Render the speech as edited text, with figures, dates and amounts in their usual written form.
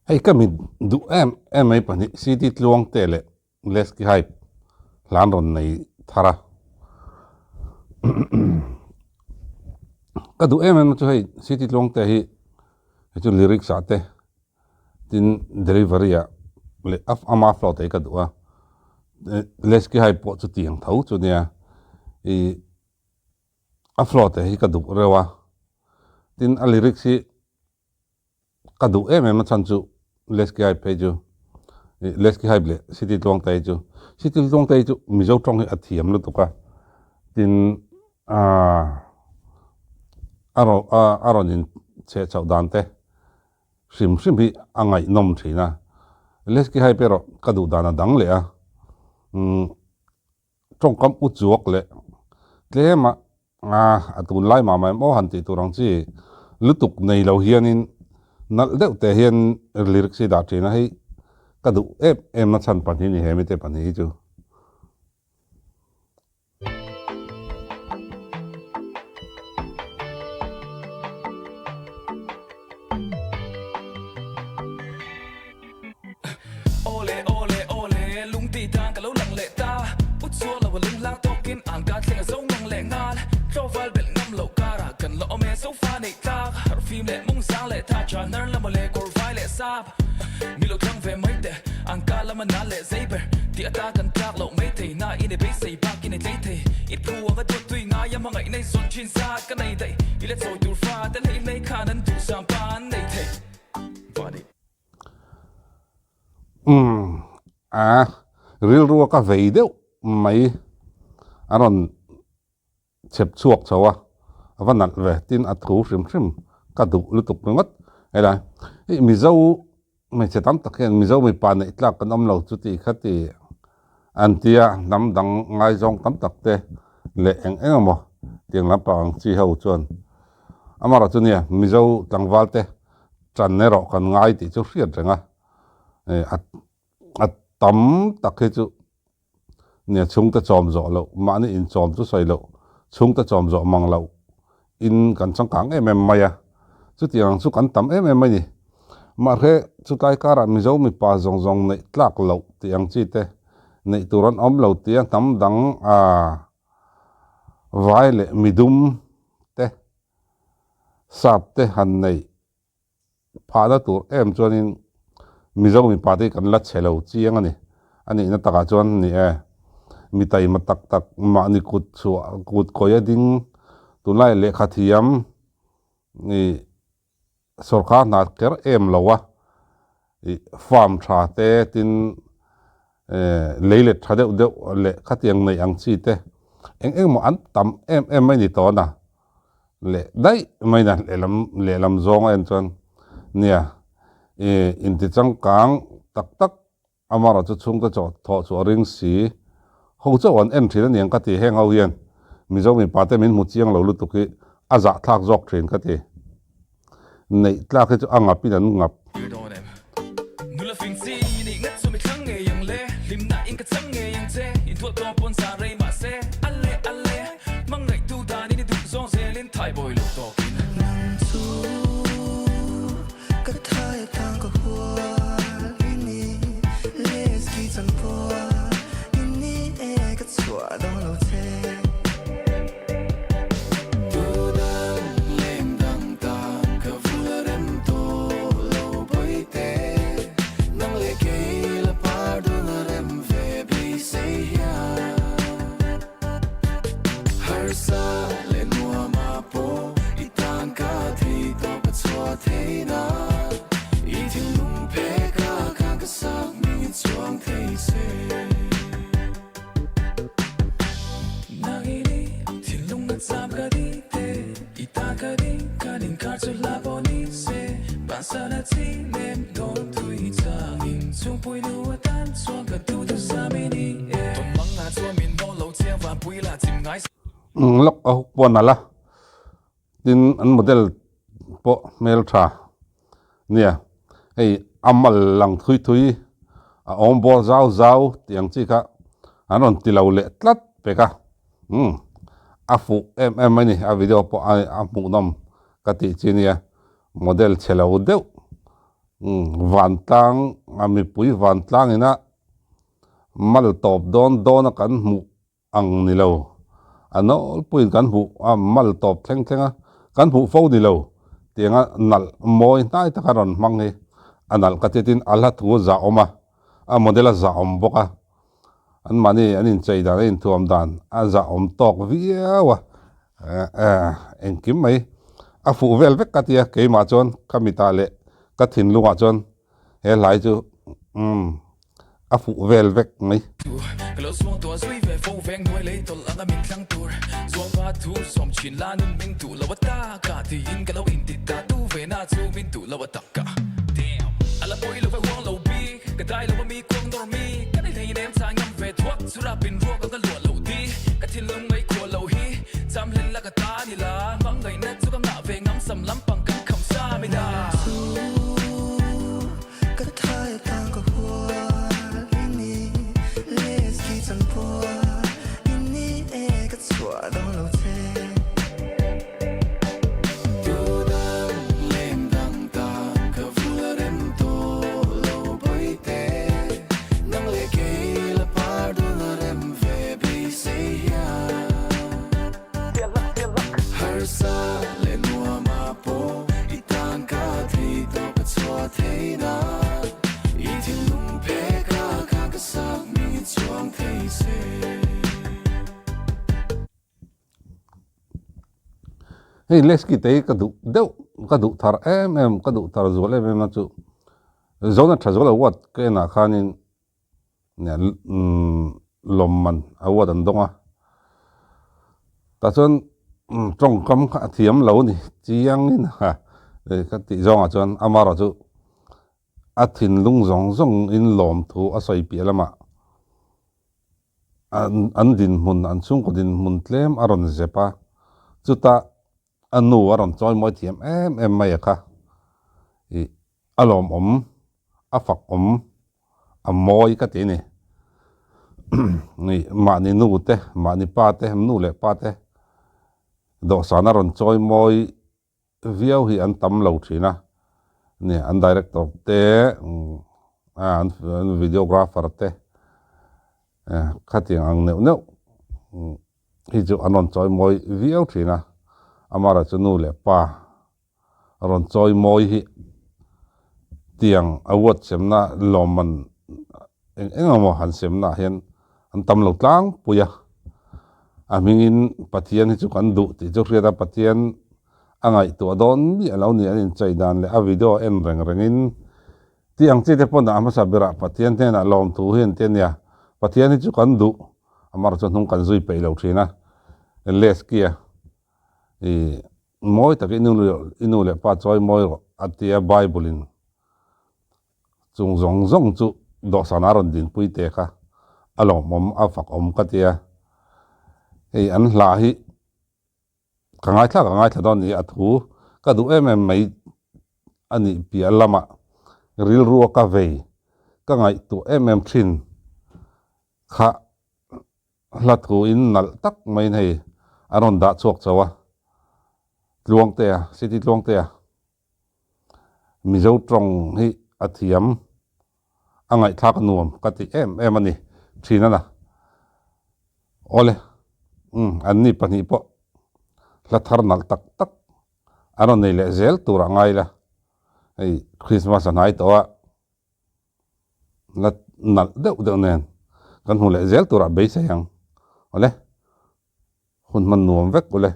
Hei kami du em ai pani city tluang tele les ki hype lan ron nei thara ka du em chu hei city tluang te hi chu lyrics ate tin delivery a le ama flow te ka du a les ki hype po chu tiang thau chu nia I a flow te hi ka du rewa tin a lyrics hi ka du em chan chu les ki hype ju les ki hype le city tluang te chu city tluang te chu mi zo tong hi a thiam lu tu ka tin aro nin che chau dan te sim hi angai nom thina les ki hype ro ka du dana dang le a trong kam u chuak le tlema atun lai ma mai mo han ti turang chi lutuk nei lo hianin nal deuh te hian lyrics da thina hei ka du em na chan pani ni hemi te pani chu ole ole ole lung ti tang ka lo lang le ta ut so la wa lung la tokin ang ka thleng zo ngong le ngal tro val bel ngam lo kara kan lo me so fa nei ta har phim le mung sang le ta cha nar la mo le kor vai le sap mi lo thang ve mai te ang ka la man na le zaber ti ata kan tak lo mai te na in the base back in the day it pru wa tu tui nga ya ma ngai nei son chin sa ka nei dai ile so tu fa ta nei nei kha nan tu sam pan nei te body ril ruwa ka vei deuh mai aron chep chuak chawa awanat ve tin a thu hrim ka du lutuk ngot ela mi zo me chetam takhen mi zo mi pa nei tlak kan om lo chu ti khati antia nam dang ngai jong tam takte le eng mo tiang lam pang chi ho chon amara chu nia mi zo tangwal te chan ne ro kan ngai ti chu hriat renga at tam takhe chu nia chung ta chom zo lo ma ni in chom chu sai lo chung ta chom zo mang lo in kan chang kang em maya chu tiang chu kan tam em mai ni ma re chu tai kara mi zo mi pa zong nei tlak lo tiang chi te nei turan om lo tia tam dang vai le midum te sap te han nei pha da tur em chuanin mi zo mi pa te kan la chelo chiang ani na taka chuan ni mi tai ma tak ma ni kut koya ding tunlai le khathiam ni sarkar na ker em lowa farm tha te tin leile thade deuh le khatiang nei ang chi te eng mo an tam em mai ni to na le dai mai na le lam zong en chuan nia in ti chang kang tak amara chu chung ta tho chu ring si ho chu an en thina niang ka ti heng ho hian mi zo mi pa te min mu chiang lo lu tu ki aza thak jok thin ka ti nei tlak chu anga pin an ngap nula fin si ni ngat so mi thang nge yang le lim na in ka chang nge yang che in thua to pon sa rei ma se alle mang ngai tu da ni du zong se lin thai boy lo to kin nan chu ka thai tang ko hua ini les ki chan po ini e ka chua dong lo che lok a huk pon ala tin an model po mel tha nia ei amal lang thui a om bor zau tiang chi ka anon tilo le tlat pe ka afu em ni a video po a mu nom ka ti chi nia model chelo deuh van tlang ami pui van tlang ina mal top don kan mu ang ni lo ano pui kan hu mal top thleng kan hu fo ni lo tianga nal moi nai ta karon mang he anal katetin ala thu za oma a modela za om boka an mani anin cheida in thuam dan a za om tok viawa en kim mai a fu vel vek katia ke ma chon kamita le ka thin lunga chon he lai chu a fu vel vek mai Kalau suang tua sui ve fo veng nuai lei tol anga min tlang tur suang pa tu som chin la nun min tu lawata ka ti in kalau in ti ta tu ve na chu min tu lawata ka damn ala boy lo ve wang lo bi ka dai lo mi kwang dor mi ka dai nei nem sa ngam ve thuak sura pin ruak ka lo lo di ka tin lung mai ko lo hi jam len la ka ta ni la mang ngai na chu kam na ve ngam sam lam pang kan kham sa mi da ka thai tang ko hey leski te ka du deu ka du thar ka du thar zole me ma chu zona thazol wat ke na khanin ne lomman awat an donga ta chon trong kam kha thiam lo ni chiang in ha ka ti zonga chon amara chu athin lung zong in lom thu asoi pi lama an din mun an chung ko din mun tlem aron zepa chuta anu aron choi moi thiam mai kha I alom afak amoi ka ti ni ni ma ni nu te ma ni pa te nu le pa te do sana ron choi moi viau hi an tam lo thina ni an director te an videographer te khating ang neu hi chu anon choi moi viau thina amara chunu le pa ron choi moi hi tiang awat semna loman engamo han semna hen an tam lo tlang puya amingin pathian hi chu kan du ti chu riada pathian angai tu don mi alo ni an chai dan le a video en rengin tiang che te pon ama sabira pathian te na lom thu hen te nia pathian hi chu kan du amara chu nung kan zui pe lo thina les kia moi tak inu le pa choi moi atia bible in chung zong chu do sanaron din pui te kha alom afak ka tia an hla hi kangai thla don ni athu ka du mai ani pi alama ril ruwa ka ve ka ngai tu thin kha hlathu in nal tak mai nei aron da chok chawa luang te city luang te mizo trong hi athiam angai thak nuam kati ani thina na ole anni pani po la thar nal tak aron nei le zel tura ngai la ei christmas anai to la nal de nen kan hu le zel tura be sayang ole hun man nuam vek ole